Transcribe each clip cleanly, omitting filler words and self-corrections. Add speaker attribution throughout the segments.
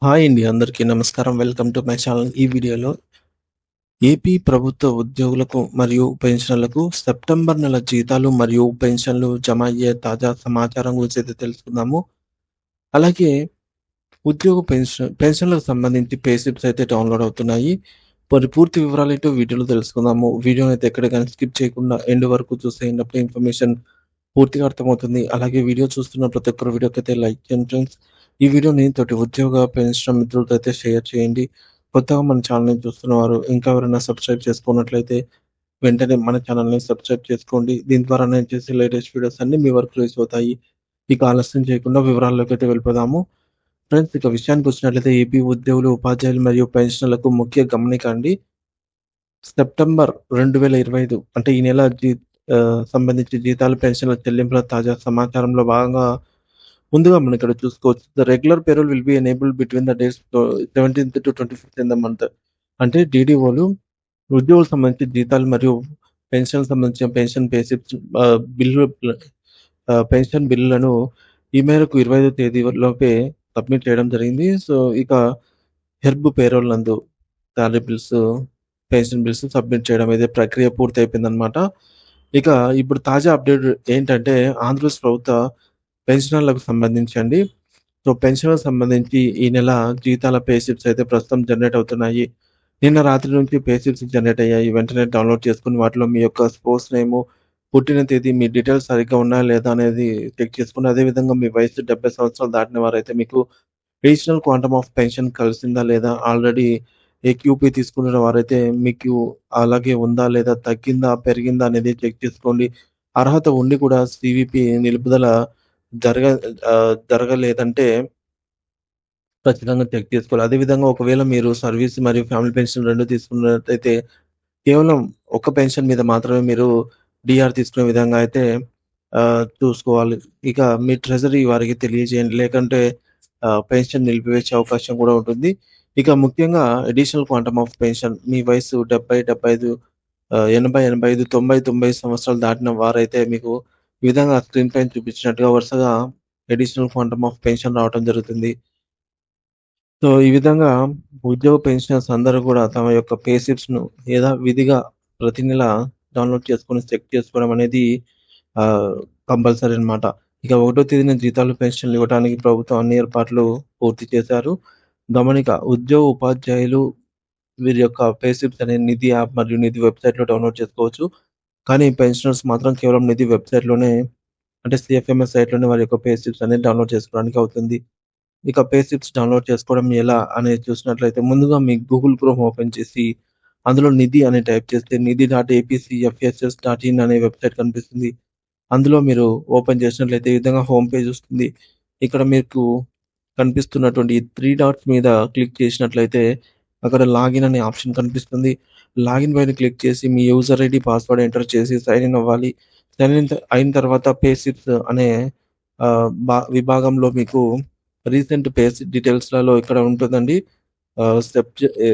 Speaker 1: Hi అండి. అందరికీ నమస్కారం. Welcome to my channel. ఈ వీడియోలో ఏపీ ప్రభుత్వ ఉద్యోగులకు మరియు పెన్షనర్లకు సెప్టెంబర్ నెల జీతాలు మరియు పెన్షన్లు జమ అయ్యే తాజా సమాచారం గురించి అయితే తెలుసుకుందాము. అలాగే ఉద్యోగ పెన్షన్లకు సంబంధించి పే స్లిప్స్ అయితే డౌన్‌లోడ్ అవుతున్నాయి. మరి పూర్తి వివరాలేంటో వీడియోలో తెలుసుకుందాము. వీడియోని అయితే ఎక్కడ గాని స్కిప్ చేయకుండా ఎండ్ వరకు చూసేయండి. అప్పుడే ఇన్ఫర్మేషన్ పూర్తిగా అర్థమవుతుంది. అలాగే వీడియో చూస్తున్న ప్రతి ఒక్కరు వీడియోకైతే లైక్ చేయండి ఫ్రెండ్స్. ఈ వీడియోని తోటి ఉద్యోగ, పెన్షన్ మిత్రులతో అయితే షేర్ చేయండి. కొత్తగా మన ఛానల్‌ని చూస్తున్నవారు ఇంకా ఎవరైనా సబ్స్క్రైబ్ చేసుకోనట్లయితే వెంటనే మన ఛానల్‌ని సబ్స్క్రైబ్ చేసుకోండి. దీని ద్వారా నేను చేసే లేటెస్ట్ వీడియోస్ అన్నీ మీ వరకు రీచ్ అవుతాయి. ఇక ఆలస్యం చేయకుండా వివరాల్లోకైతే వెళ్ళిపోదాము. ఫ్రెండ్స్ ఇక విషయానికొచ్చినట్లయితే ఏపీ ఉద్యోగులు, ఉపాధ్యాయులు మరియు పెన్షనర్లకు ముఖ్య గమనిక అండి. సెప్టెంబర్ 2025 అంటే ఈ నెల సంబంధించి జీతాలు, పెన్షన్ల చెల్లింపుల తాజా సమాచారంలో భాగంగా ముందుగా మనం ఇక్కడ చూసుకోవచ్చు. The regular payroll will be enabled between the dates 17థ్ టు 25థ్ ఇన్ ద మంత్. అంటే డీడీఓలు ఉద్యోగులకు సంబంధించి జీతాలు మరియు పెన్షన్‌కి సంబంధించిన పెన్షన్ పే స్లిప్స్ బిల్లు పెన్షన్ బిల్లులను ఈ మేరకు 25వ తేదీ లోపే సబ్మిట్ చేయడం జరిగింది. సో, ఇక హెర్బ్ పేరోల్ నందు salary bills, pension bills submit చేయడం అయితే ప్రక్రియ పూర్తయిపోయిందనమాట. ఇక ఇప్పుడు తాజా అప్డేట్ ఏంటంటే ఆంధ్రప్రదేశ్ ప్రభుత్వ పెన్షనర్లకు సంబంధించి అండి. సో, పెన్షన్‌లకు సంబంధించి ఈ నెల జీతాల పే స్లిప్స్ అయితే ప్రస్తుతం జనరేట్ అవుతున్నాయి. నిన్న రాత్రి నుంచి పే స్లిప్స్ జనరేట్ అయ్యాయి. వెంటనే డౌన్‌లోడ్ చేసుకొని వాటిలో మీ యొక్క స్పోర్ట్స్ నేము, పుట్టిన తేదీ, మీ డీటెయిల్స్ సరిగ్గా ఉన్నాయా లేదా అనేది చెక్ చేసుకొని, అదేవిధంగా మీ వయసు 70 సంవత్సరాలు దాటిన వారైతే మీకు రీజనల్ క్వాంటమ్ ఆఫ్ పెన్షన్ కలిసిందా లేదా, ఆల్రెడీ ఏక్యూపీ తీసుకున్న వారైతే మీకు అలాగే ఉందా లేదా, తగ్గిందా, పెరిగిందా అనేది చెక్ చేసుకోండి. అర్హత ఉండి కూడా సీవీపీ నిలుపుదల జరగ జరగలేదంటే ఖచ్చితంగా చెక్ చేసుకోవాలి. అదేవిధంగా ఒకవేళ మీరు సర్వీస్ మరియు ఫ్యామిలీ పెన్షన్ 2 తీసుకున్నట్టయితే కేవలం ఒక పెన్షన్ మీద మాత్రమే మీరు డీఆర్ తీసుకునే విధంగా అయితే చూసుకోవాలి. ఇక మీ ట్రెజరీ వారికి తెలియజేయండి. లేకంటే పెన్షన్ నిలిపివేసే అవకాశం కూడా ఉంటుంది. ఇక ముఖ్యంగా అడిషనల్ క్వాంటమ్ ఆఫ్ పెన్షన్ మీ వయసు 70, 75 80, 85, 90, 90 సంవత్సరాలు దాటిన వారైతే మీకు ఈ విధంగా స్క్రీన్ పైన చూపించినట్టుగా వరుసగా అడిషనల్ క్వాంటమ్ ఆఫ్ పెన్షన్ రావటం జరుగుతుంది. సో, ఈ విధంగా ఉద్యోగ పెన్షనర్స్ అందరూ కూడా తమ యొక్క పే స్లిప్స్‌ను విధిగా ప్రతి నెల డౌన్‌లోడ్ చేసుకొని చెక్ చేసుకోవడం అనేది ఆహ్, కంపల్సరీ అన్నమాట. ఇక ఒకటో తేదీన జీతాలు, పెన్షన్‌లు ఇవ్వడానికి ప్రభుత్వం అన్ని ఏర్పాట్లు పూర్తి చేశారు. గమనిక ఉద్యోగ, ఉపాధ్యాయులు వీరి యొక్క పే స్లిప్స్ అనేది నిధి యాప్ మరియు నిధి వెబ్‌సైట్‌లో డౌన్‌లోడ్ చేసుకోవచ్చు. కానీ పెన్షనర్స్ మాత్రం కేవలం నిధి వెబ్‌సైట్‌లోనే అంటే సీఎఫ్ఎంఎస్ సైట్‌లోనే వారి యొక్క పే స్లిప్స్ అనేది డౌన్‌లోడ్ చేసుకోవడానికి అవుతుంది. ఇక పే స్లిప్స్ డౌన్‌లోడ్ చేసుకోవడం ఎలా అనేది చూసినట్లయితే ముందుగా మీ గూగుల్ క్రోమ్ ఓపెన్ చేసి, అందులో నిధి అని టైప్ చేస్తే నిధి.ఏపీసీఎఫ్ఎస్ఎస్.ఇన్ అనే వెబ్‌సైట్ కనిపిస్తుంది. అందులో మీరు ఓపెన్ చేసినట్లయితే ఈ విధంగా హోమ్ పేజ్ వస్తుంది. ఇక్కడ మీకు కనిపిస్తున్నటువంటి ఈ 3 డాట్స్ మీద క్లిక్ చేసినట్లయితే అక్కడ లాగిన్ అనే ఆప్షన్ కనిపిస్తుంది. లాగిన్ పైన క్లిక్ చేసి మీ యూజర్ ఐడీ, పాస్వర్డ్ ఎంటర్ చేసి సైన్ ఇన్ అవ్వాలి. అయిన తర్వాత పే స్లిప్స్ అనే విభాగంలో మీకు రీసెంట్ పేస్ డీటెయిల్స్‌లలో ఇక్కడ ఉంటుందండి. ఆహ్, సెప్ట్ ఎ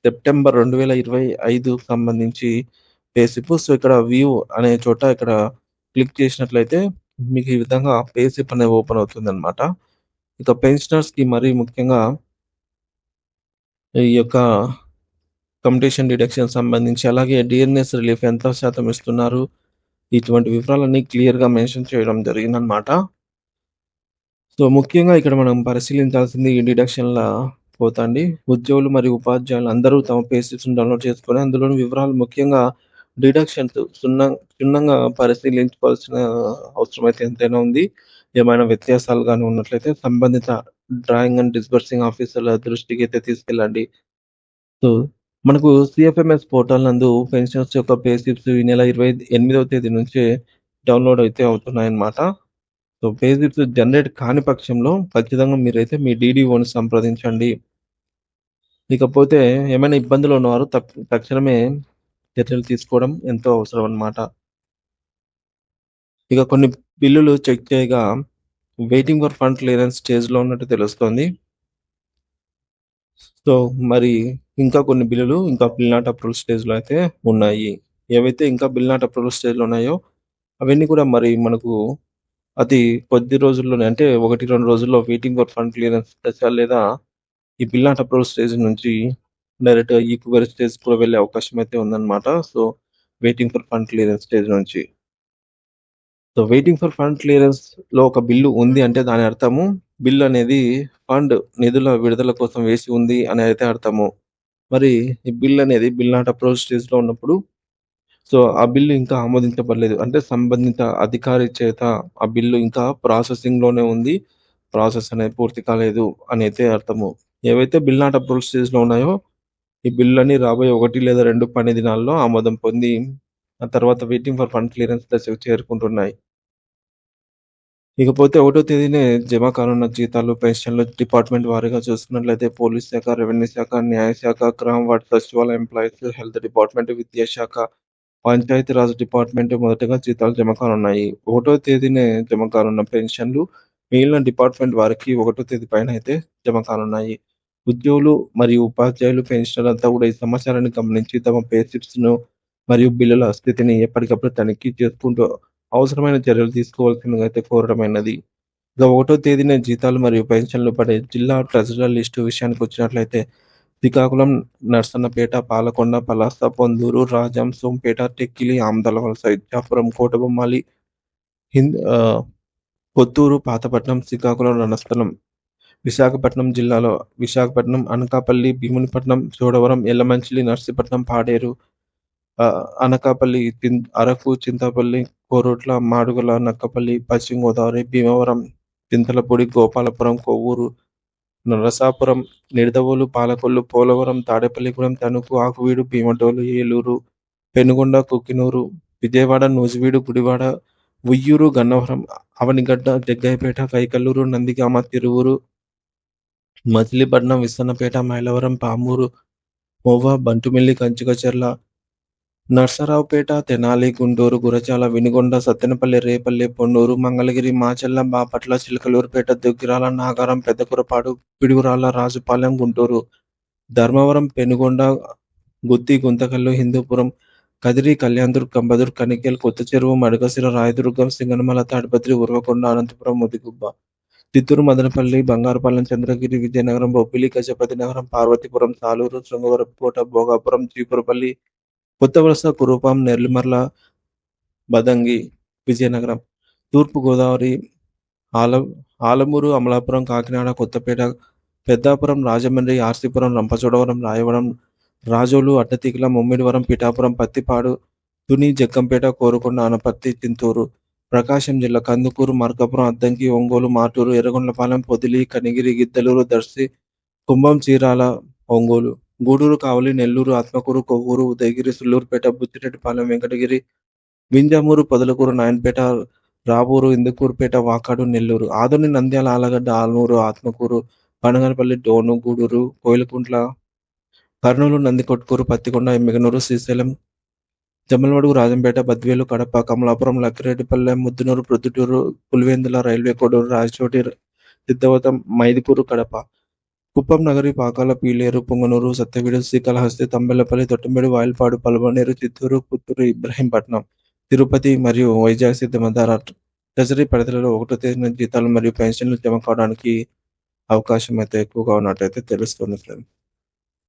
Speaker 1: సెప్టెంబర్ 2025 సంబంధించి పే స్లిప్. సో, ఇక్కడ వ్యూ అనే చోట ఇక్కడ క్లిక్ చేసినట్లయితే మీకు ఈ విధంగా పే స్లిప్ అనేది ఓపెన్ అవుతుందన్నమాట. ఇక పెన్షనర్స్‌కి మరీ ముఖ్యంగా ఈ యొక్క కమ్యుటేషన్ డిడక్షన్ సంబంధించి, అలాగే డీఎన్ఎస్ రిలీఫ్ ఎంత శాతం ఇస్తున్నారు, ఇటువంటి వివరాలన్నీ క్లియర్‌గా మెన్షన్ చేయడం జరిగిందన్నమాట. సో, ముఖ్యంగా ఇక్కడ మనం పరిశీలించాల్సింది ఈ డిడక్షన్‌ల పోతండి. ఉద్యోగులు మరియు ఉపాధ్యాయులు అందరూ తమ పే స్లిప్స్‌ని డౌన్‌లోడ్ చేసుకొని అందులోని వివరాలు ముఖ్యంగా డిడక్షన్స్ క్షుణ్ణంగా పరిశీలించుకోవాల్సిన అవసరమైతే ఎంతైనా ఉంది. ఏమైనా వ్యత్యాసాలు గాని ఉన్నట్లయితే సంబంధిత డ్రాయింగ్ అండ్ డిస్బర్సింగ్ ఆఫీసర్‌ల దృష్టికైతే తీసుకెళ్ళండి. సో, మనకు సీఎఫ్ఎంఎస్ పోర్టల్ నందు పెన్షనర్స్ యొక్క పే స్లిప్స్ ఈ నెల 28వ తేదీ నుంచే డౌన్‌లోడ్ అయితే అవుతున్నాయన్నమాట. సో, పే స్లిప్స్ జనరేట్ కాని పక్షంలో ఖచ్చితంగా మీరైతే మీ డీడీఓని సంప్రదించండి. ఇకపోతే ఏమైనా ఇబ్బందులు ఉన్నవారు తక్షణమే చర్యలు తీసుకోవడం ఎంతో అవసరం అన్నమాట. ఇక కొన్ని బిల్లులు చెక్ చేయగా వెయిటింగ్ ఫర్ ఫండ్ క్లియరెన్స్ స్టేజ్‌లో ఉన్నట్టు తెలుస్తోంది. సో, మరి ఇంకా కొన్ని బిల్లులు ఇంకా బిల్ నాట్ అప్రూవల్ స్టేజ్‌లో అయితే ఉన్నాయి. ఏవైతే ఇంకా బిల్ నాట్ అప్రూవల్ స్టేజ్‌లో ఉన్నాయో అవన్నీ కూడా మరి మనకు అతి కొద్ది రోజుల్లోనే అంటే 1, 2 రోజుల్లో వెయిటింగ్ ఫర్ ఫండ్ క్లియరెన్స్ దశ లేదా ఈ బిల్ నాట్ అప్రూవల్ స్టేజ్ నుంచి డైరెక్ట్‌గా ఈక్వరీ స్టేజ్‌కి కూడా వెళ్ళే అవకాశం అయితే ఉందన్నమాట. So, waiting for fund clearance stage నుంచి. సో, వెయిటింగ్ ఫర్ ఫండ్ క్లియరెన్స్‌లో ఒక బిల్లు ఉంది అంటే దాని అర్థము బిల్ అనేది ఫండ్ నిధుల విడుదల కోసం వేసి ఉంది అని అయితే అర్థము. మరి ఈ బిల్ అనేది బిల్ నాట్ అప్రూవల్ స్టేజ్‌లో ఉన్నప్పుడు సో, ఆ బిల్లు ఇంకా ఆమోదించబడలేదు. అంటే సంబంధిత అధికారి చేత ఆ బిల్లు ఇంకా ప్రాసెసింగ్‌లోనే ఉంది. ప్రాసెస్ అనేది పూర్తి కాలేదు అనైతే అర్థము. ఏవైతే బిల్ నాట్ అప్రూవల్ స్టేజ్‌లో ఉన్నాయో, ఈ బిల్లులన్నీ రాబోయే 1 లేదా 2 పని దినాల్లో ఆమోదం పొంది, ఆ తర్వాత వెయిటింగ్ ఫర్ ఫండ్ క్లియరెన్స్ దశకు చేరుకుంటున్నాయి. ఇకపోతే ఒకటో తేదీనే జమ కానున్న జీతాలు, పెన్షన్లు డిపార్ట్‌మెంట్ వారీగా చూసుకున్నట్లయితే పోలీస్ శాఖ, రెవెన్యూ శాఖ, న్యాయశాఖ, గ్రామ వార్డు సచివాలయం ఎంప్లాయీస్, హెల్త్ డిపార్ట్‌మెంట్, విద్యాశాఖ, పంచాయతీరాజ్ డిపార్ట్‌మెంట్ మొదటగా జీతాలు జమ కానున్నాయి. ఒకటో తేదీనే జమ కానున్న పెన్షన్లు మిగిలిన డిపార్ట్‌మెంట్ వారికి ఒకటో తేదీ పైన అయితే జమ కానున్నాయి. ఉద్యోగులు మరియు ఉపాధ్యాయులు, పెన్షనర్లంతా కూడా ఈ సమాచారాన్ని గమనించి తమ పే స్లిప్స్‌ను మరియు బిల్లుల స్థితిని ఎప్పటికప్పుడు తనిఖీ చేసుకుంటూ అవసరమైన చర్యలు తీసుకోవాల్సిందిగా అయితే కోరడమైనది. ఇక ఒకటో తేదీన జీతాలు మరియు పెన్షన్లు పడే జిల్లా ట్రెజరర్ లిస్టు విషయానికొచ్చినట్లయితే శ్రీకాకుళం, నర్సన్నపేట, పాలకొండ, పలాస, పొందూరు, రాజాం, సోంపేట, టెక్కిలి, ఆమదలవలస, ఇచ్చాపురం, కోటబొమ్మాళి, కొత్తూరు, పాతపట్నం, శ్రీకాకుళం, రణస్థలం, విశాఖపట్నం జిల్లాలో విశాఖపట్నం, అనకాపల్లి, భీమునిపట్నం, చోడవరం, యల్లమంచిలి, నర్సీపట్నం, పాడేరు, అనకాపల్లి, అరకు, చింతపల్లి, కోరుట్ల, మాడుగుల, నక్కపల్లి, పశ్చిమ గోదావరి, భీమవరం, చింతలపూడి, గోపాలపురం, కొవ్వూరు, నరసాపురం, నిడదవోలు, పాలకొల్లు, పోలవరం, తాడేపల్లిగూడెం, తణుకు, ఆకువీడు, భీమడోలు, ఏలూరు, పెనుగొండ, కుక్కినూరు, విజయవాడ, నూజివీడు, గుడివాడ, ఉయ్యూరు, గన్నవరం, అవనిగడ్డ, జగ్గయ్యపేట, కైకల్లూరు, నందిగామ, తిరువూరు, మచిలీపట్నం, విస్సన్నపేట, మైలవరం, పామూరు, మోవ, బంటుమిల్లి, కంచికచర్ల, నర్సరావుపేట, తెనాలి, గుంటూరు, గురజాల, వినుగొండ, సత్తెనపల్లి, రేపల్లి, పొన్నూరు, మంగళగిరి, మాచర్ల, బాపట్ల, చిలకలూరిపేట, దుగ్గిరాల, నాగారం, పెద్దపురపాడు, పిడుగురాళ్ల, రాజుపాలెం, గుంటూరు, ధర్మవరం, పెనుగొండ, గుత్తి, గుంతకల్లు, హిందూపురం, కదిరి, కళ్యాణదుర్గ్, కంబదుర్గ్, కనికేల్, కొత్తచెరువు, మడకశిర, రాయదుర్గం, సింగనమల, తాడిపత్రి, ఉరవకొండ, అనంతపురం, ముదిగుబ్బ, చిత్తూరు, మదనపల్లి, బంగారుపాలెం, చంద్రగిరి, విజయనగరం, బొబ్బిలి, గజపతి నగరం, పార్వతీపురం, సాలూరు, శృంగవరపుకోట, భోగాపురం, చీపురపల్లి, కొత్తవలస, కురుపాం, నెల్లిమర్ల, బదంగి, విజయనగరం, తూర్పు గోదావరి, ఆల ఆలమూరు, అమలాపురం, కాకినాడ, కొత్తపేట, పెద్దాపురం, రాజమండ్రి, ఆర్సీపురం, రంపచోడవరం, రాయవరం, రాజోలు, అడ్డతీగల, ముమ్మిడివరం, పిఠాపురం, పత్తిపాడు, తుని, జగ్గంపేట, కోరుకొండ, అనపర్తి, చింతూరు, ప్రకాశం జిల్లా కందుకూరు, మార్కాపురం, అద్దంకి, ఒంగోలు, మాటూరు, ఎర్రగొండపాలెం, పొదిలి, కనిగిరి, గిద్దలూరు, దర్శి, కుంభం, చీరాల, ఒంగోలు, గూడూరు, కావలి, నెల్లూరు, ఆత్మకూరు, కొవ్వూరు, ఉదయగిరి, సుళ్లూరుపేట, బుచ్చిరెడ్డిపాలెం, వెంకటగిరి, వింజమూరు, పొదలకూరు, నాయనపేట, రావూరు, ఇందుకూరుపేట, వాకాడు, నెల్లూరు, ఆదోని, నంద్యాల, ఆలగడ్డ, ఆల్నూరు, ఆత్మకూరు, పనగనపల్లి, డోను, గూడూరు, కోయిలకుంట్ల, కర్నూలు, నందికొట్కూరు, పత్తికొండ, ఎమ్మిగనూరు, శ్రీశైలం, జమ్మలమడుగు, రాజంపేట, బద్వేలు, కడప, కమలాపురం, లక్కిరెడ్డిపల్లె, ముద్దునూరు, ప్రొద్దుటూరు, పులివెందుల, రైల్వే కోడూరు, రాయచోటి, సిద్ధవతం, మైదుకూరు, కడప, కుప్పం నగరి, పాకాల, పీలేరు, పుంగనూరు, సత్యవీడు, శ్రీకాళహస్తి, తంబెల్లపల్లి, తొట్టంబేడు, వాయల్పాడు, పల్మనేరు, చిత్తూరు, పుత్తూరు, ఇబ్రహీంపట్నం, తిరుపతి మరియు వైజాగ్ సిద్ధమందార ట్రెజరీ పరిధిలో ఒకటో తేదీన జీతాలు మరియు పెన్షన్లు జమ కావడానికి అవకాశం అయితే ఎక్కువగా ఉన్నట్టయితే తెలుస్తుంది ఫ్రెండ్స్.